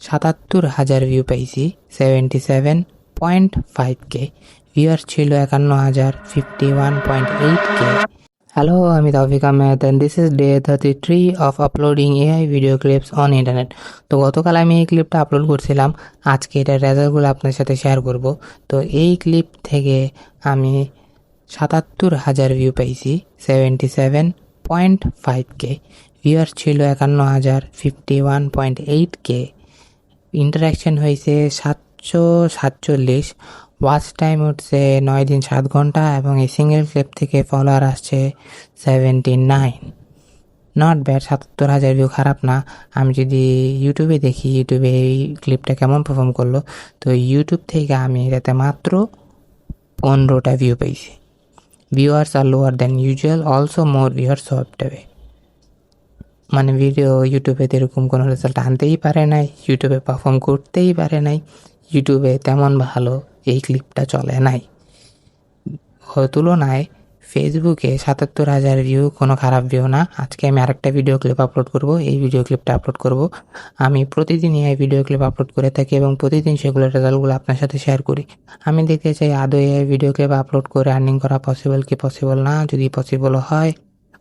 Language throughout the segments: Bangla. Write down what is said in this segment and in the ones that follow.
৭৭,০০০ ভিউ পাইছি, 77.5K। ভিউয়ার্স ছিল ৫১,০০০, 51.8K। হ্যালো, আমি তাওফিক Ahmed and this is day 33 of uploading AI video clips on internet। তো গতকাল আমি এই ক্লিপটা আপলোড করছিলাম, আজকে এটার রেজাল্টগুলো আপনার সাথে শেয়ার করব। তো এই ক্লিপ থেকে আমি ৭৭,০০০ ভিউ পাইছি, 77.5K। ভিউয়ার্স ছিল ৫১,০০০, 51.8K। ইন্টারাকশন হয়েছে ৭৪৭। ওয়াচ টাইম উঠছে ৯ দিন ৭ ঘন্টা এবং এই সিঙ্গেল ক্লিপ থেকে ফলোয়ার আসছে 79। নট ব্যাড, ৭৭,০০০ ভিউ খারাপ না। আমি যদি ইউটিউবে দেখি ইউটিউবে এই ক্লিপটা কেমন পারফর্ম করলো, তো ইউটিউব থেকে আমি এটাতে মাত্র 15টা ভিউ পাইছি। ভিউয়ার্স আর লোয়ার দেন ইউজুয়াল, অলসো মোর ভিউয়ার্স সফটওয়ে। মানে ভিডিও ইউটিউবে এরকম কোনো রেজাল্ট আনতেই পারে নাই, ইউটিউবে পারফর্ম করতেই পারে নাই, ইউটিউবে তেমন ভালো এই ক্লিপটা চলে নাই। তুলনায় ফেসবুকে ৭৭,০০০ ভিউ কোনো খারাপ ভিউ না। আজকে আমি আরেকটা ভিডিও ক্লিপ আপলোড করব, এই ভিডিও ক্লিপটা আপলোড করব। আমি প্রতিদিনই এই ভিডিও ক্লিপ আপলোড করে থাকি এবং প্রতিদিন সেগুলোর রেজাল্টগুলো আপনার সাথে শেয়ার করি। আমি দেখতে চাই আদৌ এই ভিডিও ক্লিপ আপলোড করে আর্নিং করা পসিবল কি পসিবল না। যদি পসিবল হয়,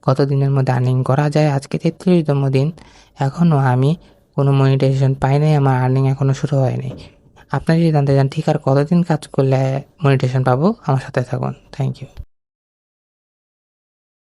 কতদিনের মধ্যে আর্নিং করা যায়। আজকে ৩৩তম দিন, এখনও আমি কোনো মনিটাইজেশন পাই নাই, আমার আর্নিং এখনও শুরু হয়নি। আপনারা যদি জানতে চান ঠিক আর কতদিন কাজ করলে মনিটাইজেশন পাবো, আমার সাথে থাকুন। Thank you.